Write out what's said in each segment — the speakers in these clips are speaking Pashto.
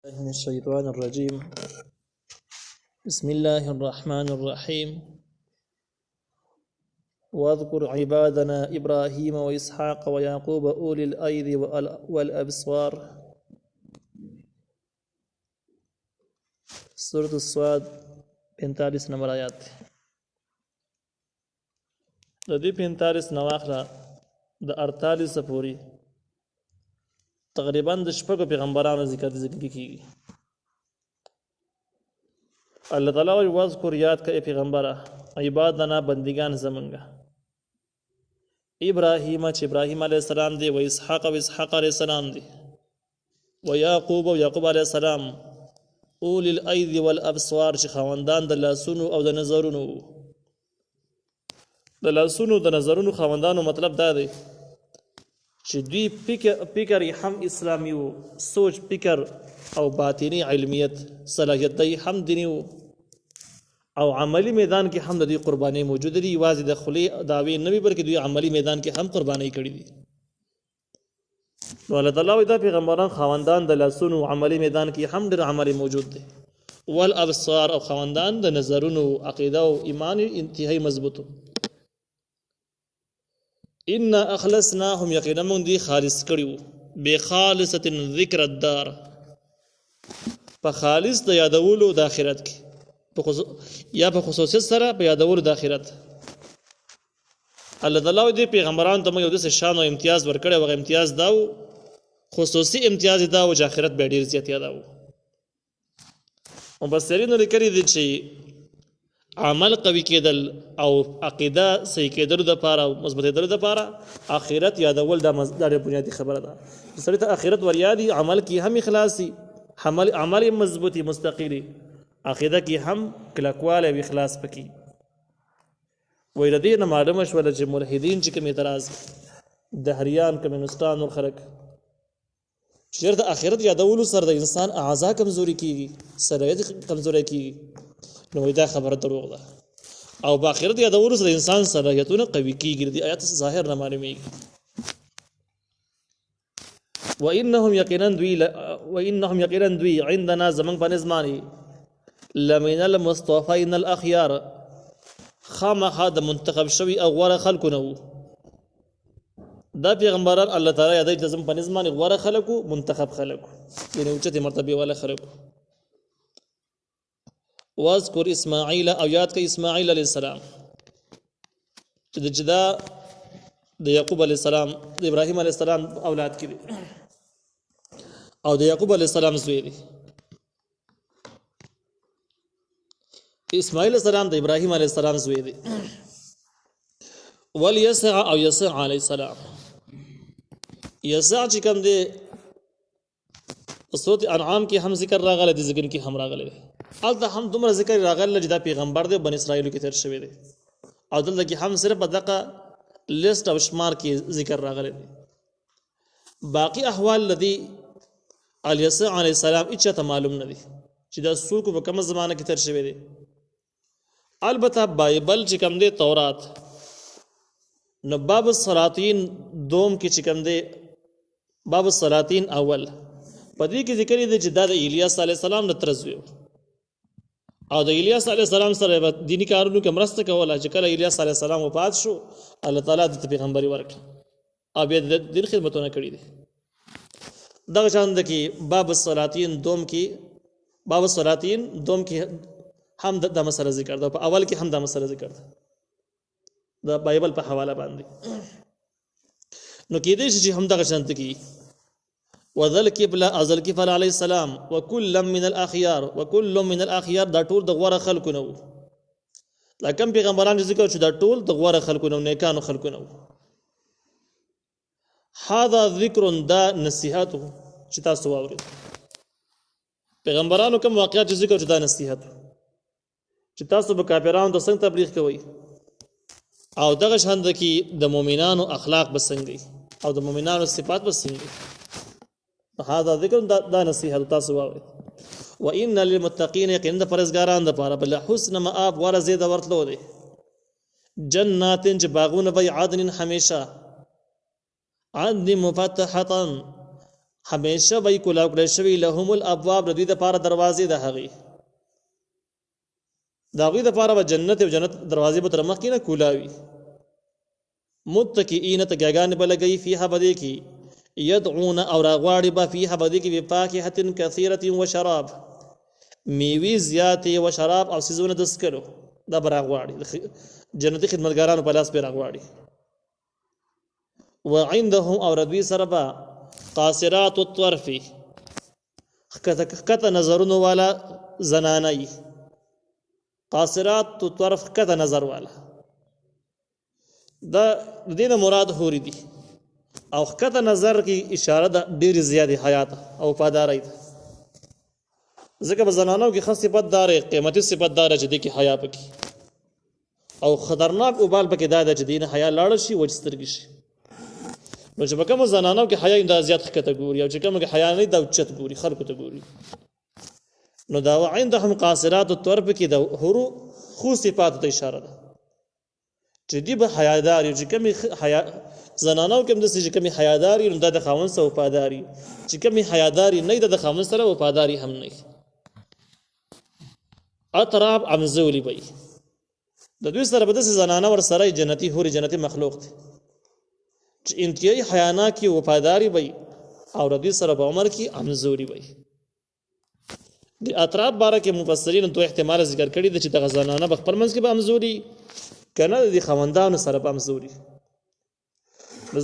من الشيطان الرجيم. بسم الله الرحمن الرحيم. واذكر عبادنا إبراهيم وإسحاق ويعقوب أولي الأيدي والأبصار. سورة الصاد 45 نمبر آیات د دې 45 نواخله د 48 پورې تقریبا د شپږ پیغمبرانو ذکر کیږي. الله تعالی وی واذکر یاد کړه پیغمبره عبادنا بندگان زمونږه ابراهیم چې ابراهیم علیه السلام دی و اسحاق علیه السلام دی و یعقوب علیه السلام اولی الاید والابصار چې خواندان د لاسونو او د نظرونو خواندانو مطلب دا دی چې دوی فکر هم اسلامی وو، سوچ فکر او باطنی علمیت صلاحیت دی هم دینی وو، او عملی میدان کې هم د دوی قرباني موجود دي. یوازې د خلی دعوی نبی بلکې دوی عملی میدان کې هم قرباني کړي دي. نو الله تعالی دا پیغمبران خواندان د لاسونو عملی میدان کې هم ډېر عملی موجود دي. والابصار او خواندان د نظرونو عقیده او ایمان انتهایی مضبوطو. ان اخلصناهم یقینا من دی خالص کړیو بخالصه ذکر الدار په خالص د یادولو د آخرت کې یا په خصوصیت سره په یادولو د آخرت. الله تعالی دې پیغمبرانو ته یو د شان او امتیاز ورکړي او امتیاز داو خصوصي امتیاز داو چې آخرت به ډیر زیات یاداو. مبصرین لیکري دي چې عمل قوي کېدل او عقیده صحیح کېدل د پاره او مثبت کېدل د پاره آخرت یادول د بنیادی خبره ده. سړی ته آخرت ور یادي عمل کې هم اخلاصي عمل مضبوطي مستقلی عقیده کې هم کلکواله او اخلاص پکې. وې ردی نه معلومه شو چې ملحدین چې کوم اعتراض دهریان کمونستان او خلک چیرته آخرت یادولو سره د انسان اعضاء کمزوري کیږي، صلاحیت کمزوري کیږي، نو دا خبره دروغ ده. او په آخرت یادولو سره انسان صلاحیتونه قوي کیږي. د آیات ظاهر نه معلومیږي. وانهم یقینا دوی عندنا زمن په نظمانی لمن المصطفین الاخيار خامخا د منتخب شوی او غوره خلکو نه وو. دا پیغمبران الله تعالی یادای چې زم په نظمانی غوره خلکو منتخب خلکو یعنی اوچته مرتبه والا خلکو. واذکر اسماعیل او یاد کړه اسماعیل علیہ السلام چې د جدا د یعقوب علیہ السلام د ابراهیم علیہ السلام اولاد کړي او د یعقوب علیہ السلام زوی دي. اسماعیل علیہ السلام د ابراهیم علیہ السلام زوی دي. والیسع او یسع علیہ السلام یسع چې کوم دی صوت انعام کې هم ذکر راغله د ذکر کې هم راغله الته هم دومره ذکر راغله چې دا پیغمبر دی بن اسرائیل کې تر شوی دی او دلته کې هم صرف دغه لیست او شمار کې ذکر راغله. باقی احوال لدی الیسع علیہ السلام اچته معلوم نه دي چې دا څوک په کوم زمانه کې تر شوی دی. البته بایبل چې کوم دی تورات نو باب الصلاتین دوم کې چې کوم دی باب الصلاتین اول پدې کې ذکر دی چې دا د الیاس علیه السلام نه ترزوی او د الیاس علیه السلام سره دینی کارونو کې مرسته کوله. چې کله الیاس علیه السلام وفات شو الله تعالی د پیغمبري ورکړه او بیا د دین خدمتونه کړې دي. دغه شان د کې باب الصلاتین دوم کې هم د مسله ذکر ده. په اول کې هم د مسله ذکر ده د بایبل په حواله باندې. نو کې دې چې هم دغه شان ته کې وذل کبلا ازل کفل علی السلام وکل من الاخيار دا ټول د غوړه خلکو نو. لکه پیغمبران ذکر شو دا ټول د غوړه خلکو نو، نیکانو خلکو نو. هذا ذکر دا نصیحت چې تاسو واورئ. پیغمبرانو کوم واقعات ذکر شو دا نصیحت چې تاسو به کافرانو د څنګه تبلیغ کوئ او دغه شان د کې د مؤمنانو اخلاق بسنګي او د مؤمنانو صفات بسنګي. هذا ذکر دا نصیحت تاسو واورئ. وان للمتقین یقینا د پرهیزګارانو لپاره بل حسن مآب ورزه د ورتلو دي جنات چې باغونه وي عدن همیشه عدن مفتحه همیشه به کولاو کړی شوي لهم الابواب د دوی دپاره دروازې د هغې د هغوی دپاره به جنت او جنت دروازې به تر مخکې نه کولاوي متکئین تکیاګانې به لګوي فیها به دې کې یدعون او راغواړي به فیها به دې کې بفاکهة کثیرة و شراب میوې زیاتې و شراب او څیزونه د څښلو دا به راغواړي جنتي خدمتګارانو په لاس پې راغواړي وعندهم او ردوی سره به قاصرات الطرف ښکته نظرونو والا زنانه قاصرات الطرف ښکته نظر والا دا د دې نه مراد حورې دي او ښکته نظر کې اشاره ده ډېرې زیاتې حیات او وفادارۍ ده ځکه په زنانو کې ښه صفت دار قیمتي صفت دار چې دې کې حیا پکې او خطرناک اوبال پکې دا ده چې دې نه حیا لاړه شي وچ سترګې شي نو چې په کومو زنانو کې حیا دا زیات ښکته ګوري او چې کومو کې حیا نه دا اوچت ګوري خلکو ته ګوري نو دا عندهم قاصرات الطرف کې د حورو خو صفاتو ته اشاره ده چې دی به حیادار یو چې کومې زنانو کې هم داسې چې کومې حیادار نو دا د خاوند سره وفاداري چې کومې حیاداري نه د خاوند سره وفاداري هم نه اطراب امزولی بی د دوی سره به داسې زنانه ورسره جنتي حورې جنتي مخلوق دی چې انتهایی حیانا کې وفاداري بی او د دوی سره په عمر کې امزولی بی د اطراب باره کې مفسرین تو احتمال ذکر کړي دي چې د زنانه په خپل منځ کې به امزوري کنه د خاوندانو سره به امزوري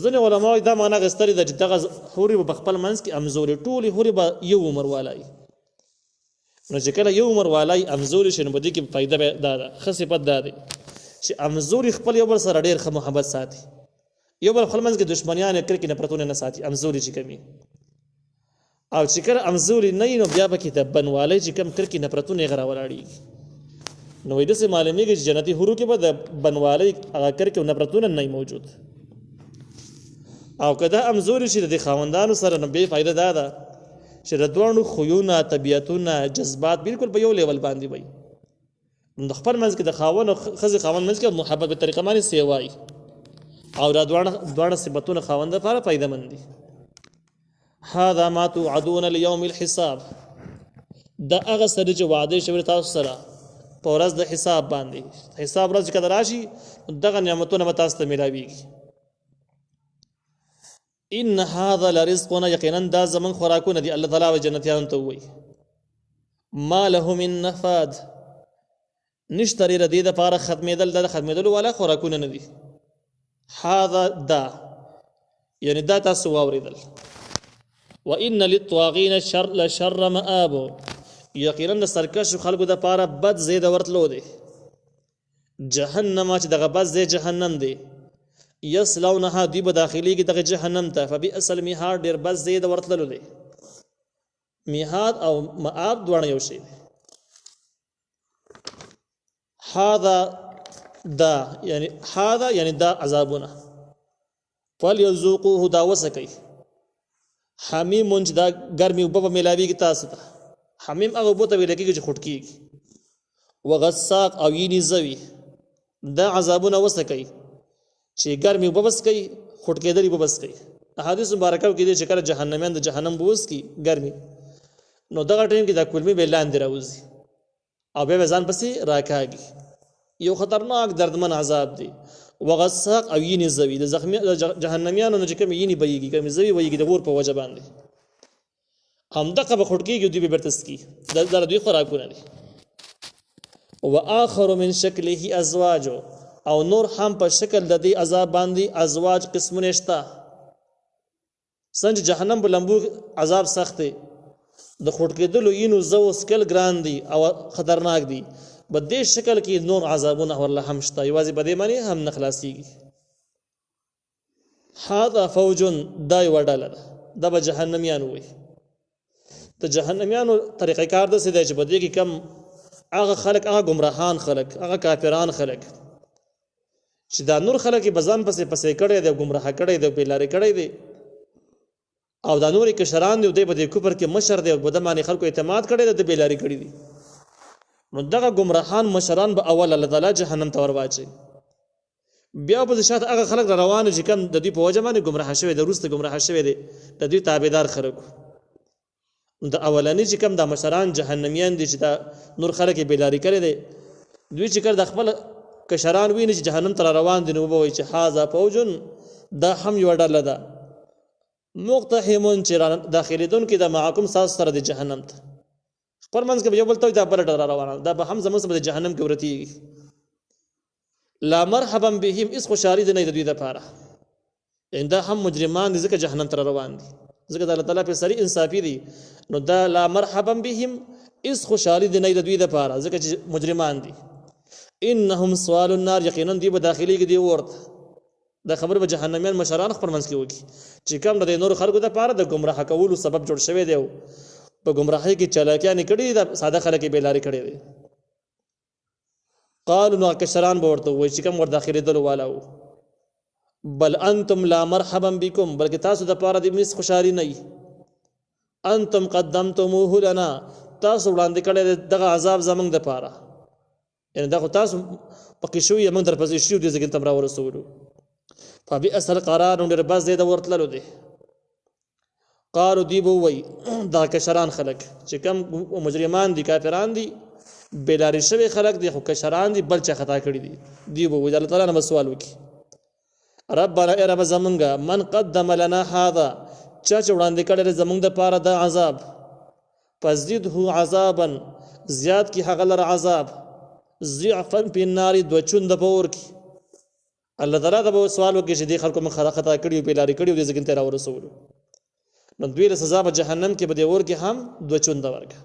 ځینې علماء دا معنا غستري ده چې دغه حورې په خپل منځ کې امزوري ټولې حورې به یو عمر والای نو چې کله یو عمر والای امزوري شي نو په دې کې فایده دا ده ښه صفت دا دی چې امزوري خپل یو بل سره ډېر ښه محبت ساتي یو بل خپل منځ کې دشمنیان کرکې نفرتونه نه ساتي امزوري چې کمي او چې کله امزوري نه نو بیا به کې د بنوالۍ چې کم کرکې نفرتونه یې غره ولاړېږي نو وایي داسې معلومېږي چې جنتي حورو کې به د بنوالۍ هغه کرکې او نفرتونه نه موجود او که دا امزوري شي د خاوندانو سره نو بیا فایده دا ده چې د دواړو خویونه طبیعتونه جذبات بالکل په یو لیول باندې وي نو د خپل منځ کې د خاوند او ښځې خاوند منځ کې محبت په طریقه باندې سیوای او دا دواړه صفتونه خاوند لپاره فایدهمند دي هذا ما توعدون ليوم الحساب دا هغه سره چې وعده شوی تاسو سره په ورځ د حساب باندې حساب ورځ کله راشي دغه نعمتونه به تاسو ته ملاويږي ان هذا لرزقنا یقینا دا زمون خوراکونه دي الله تعالی و جنتیانو ته وایي ما له من نفاد نشتري ردی د پاره ختمېدل ولا خوراکونه نه دي هذا دا یعنی دا تاسو واوریدل وان للطاغین شر مآب یقینا د سرکش خلکو د پاره بد زید ورتلو دي جهنم چې دغه بد زید جهنم دی یصلونها دی به داخلي کې دغه جهنم ته فبئس المهاد ډیر بد زید ورتلو دي میحاد او مآب دوړ یو شی هذا یعنی دا عذابونه فليذوقوه دا وسکي حمیم چې دا ګرمي وبو ملاويږي تاسو ته حمیم هغه وبو ته ویل کېږي چې خټکیږي وغساق او یینی زوی دا عذابونه وسکي چې ګرمي وبس کوي خټکېدلی وبس کوي احادیث مبارکه کې دي چې کله جهنميان د جهنم بوس کی ګرمي نو دغه ټیم کې دا کلمې به لاندې راوځي او به ځان پسې راکاږي یو خطرناک دردمن عذاب دی وغساق او یینی زوی د زخمی جهنميانو نه چې کوم یینی بېږي کوم زوی وېږي د ور په وجه باندې هم دغه به خټکیږي دوی به برتس کی د دوی خوراکونه دي واخر من شکله ازواج او نور هم په شکل د دې عذاب باندې ازواج قسمونه شته څنګه جهنم بلمبو عذاب سخت دی د خټکېدلو یینو زو سکل ګران دي او خطرناک دي بده شکل کې نور عذابونه ورله هم شته یوازې بده معنی هم نخلاصيږي هذا فوج دای وډاله د به جهنميان وي ته جهنميانو طریقې کار د څه دی چې بده کې کم هغه خلک هغه گمراهان خلک هغه کافران خلک چې دا نور خلک بزان پسې کړي د گمراه کړي د بیلاری کړي دي او دا نور کشران دی په دې کفر کې مشر دی په دمانه خلکو اعتماد کړي د بیلاری کړي دي نو دغه گمراهان مشران به اول الله تعالی جهنم ته ورواچي بیا په شاته هغه خلک روان چې کوم د دې په وجه باندې گمراه شوی د روسته گمراه شوی دي د دې تابعدار خلکو د اولنی چې کوم د مشران جهنميان دي چې دا نور خلک بیلاری کړي دي دوی چې کړ د خپل کشران ویني چې جهنم ته روان دي نو وایي چې هاذا فوجن دا هم یو ډله ده مقتحمون چې داخليدون کې د معکم ساس سره د جهنم ته خپل منځ کې یو بل ته دا بل ډله روانه دا به هم زموږ سره د جهنم کې ورتي لا مرحبا بهم اس خوشالي نه د دوی لپاره انده هم مجرمان دي ځکه جهنم ته روان دي ځکه الله تعالی په سری انصافي دي نو دا لا مرحبا بهم اس خوشالي دي نه د دوی لپاره ځکه چې مجرمان دي انهم سوال النار یقینا دی به داخلي کې دی ورته دا خبر به جهنميان مشران خپل منځ کې وکي چې کوم د نور خلکو د لپاره د گمراه کولو سبب جوړ شوی دی په گمراهۍ کې چلاکیان کړي دا ساده خلک بیلاری کړي دي قالوا نو کشران به ورته وایي چې کوم ور داخلي دلو والو بل انتم لا مرحبا بكم بلکې تاسو د لپاره د مس خوشالي نه انتم قدمتموه لنا تاسو وړاندې کړي دغه عذاب زمنګ د لپاره یعنی دا خو تاسو پکې شوې موږ در پځې شو دي ځکه تم را ورسولو فبئس القرار نو در باز دې ورتللو دي قالو دی بو وای دا کشران خلق چې کم مجرمان دي کافران دي بلاری شوی خلق دي خو کشران دي بل چا خطا کړی دي دی بو وای الله تعالی نه سوال وکي ربنا ای رب زمونږه من قدم لنا هذا چا چې وړاندې کړی زمونږ د پاره د عذاب فزده عذابا زیات کی هغه لر عذاب ضعفا فی النار دو چوند پور کی الله تعالی دا سوال وکړي چې دي خلکو من خطا کړی او بلاری کړی دي ځکه تر ورسولو نو دوی له سزا په جهنم کې به دی ور کې هم دو چوند ورګه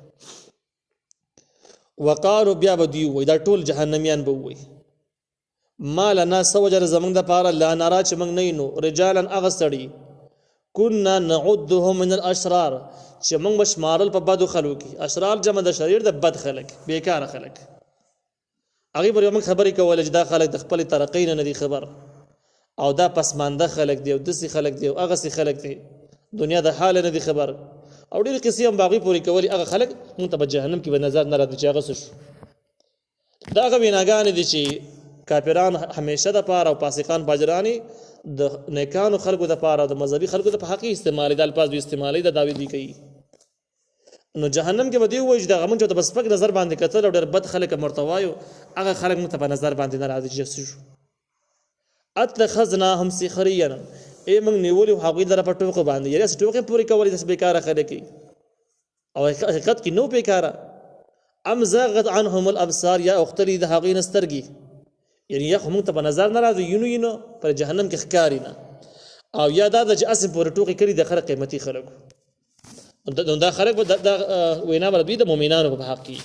وقالو بیا به دی وای دا ټول جهنميان به وای مال لنا سوجر زمنګ د پاره لا نارا چې موږ نه نو رجالن اغسړي كنا نعدهم من الاشرار چې موږ بشمارل په بدو خلکو کې اشرار جمع د شریر د بد خلک بیکار خلک هغه پر موږ خبرې کول چې دا خلک د خپل ترقین نه دي خبر او دا پسمانده خلک دی او دسي خلک دی او هغه سي خلک دی دنیا د حال نه دي خبر او ډېر قصې هم باغی پوری کولی هغه خلک مونږ ته په جهنم کې به نظر نه راځي چې هغه څه دا هغه ویناګانې دي چې کافران همیشه د پاره او فاسقان باجرانی د نیکانو خلکو د پاره او د مذهبي خلکو د په حقي استعمال د الفاظ استعمالي د داوی دی کوي نو جهنم کې به دی وایي چې دا غمن چې د بسپک نظر باندې کتل او ډېر بد خلک مرتوایو هغه خلک مونږ ته په نظر باندې نه راځي چې څه اتخذناهم سخريا ای موږ نیولې هغوی در په ټوکو باندې یاره ټوکې پوری کولې د بیکاره خلک او حقیقت کې نو بیکاره ام زاغت عنهم الابصار یا اختلی د هغوی نسترګي یعنی یا خو موږ ته په نظر نه راځي یونو پر جهنم کې ښکاری نه او یا دا چې اسم پورې ټوکې کړي د خلک قیمتي خلکو دا خلک دا وینا بل د مؤمنانو په حق کې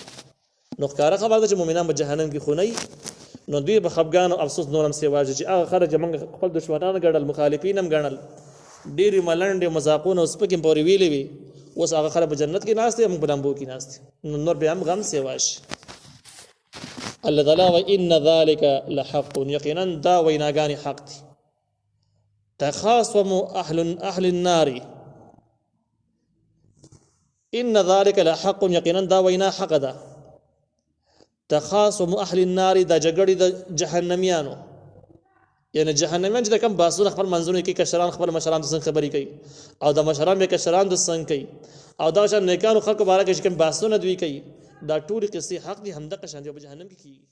نو ښکارا خبر ده چې مؤمنان په جهنم کې خونی نو دوی به خفګان او افسوس نورم سیواږي چې هغه خلک موږ خپل دشمنان ګڼل مخالفین هم ګڼل ډېری ملنډې مذاقونه اوس پکې پورې ویلې وي اوس هغه خلک په جنت کې ناست دي موږ په لمبو کې ناست نو نور به هم غم سیواشي الله تعالی و ان ذلك لحق یقینا دا ویناګانی حق دي تخاصم اهل النار ان ذلك لحق یقینا دا وینا حق ده تخاصم اهل النار دا جګړې د جهنميانو یعنی جهنميان چې کوم باسو خپل منځونه کې کشران خپل مشران د څنګه خبرې کوي او د مشران به کشران د څنګه کوي او دا چې نیکانو خلکو باره کې کوم باسو نه دوی کوي دا ټول قصې حق دي هم د قشان دی په جهنم کې کیږي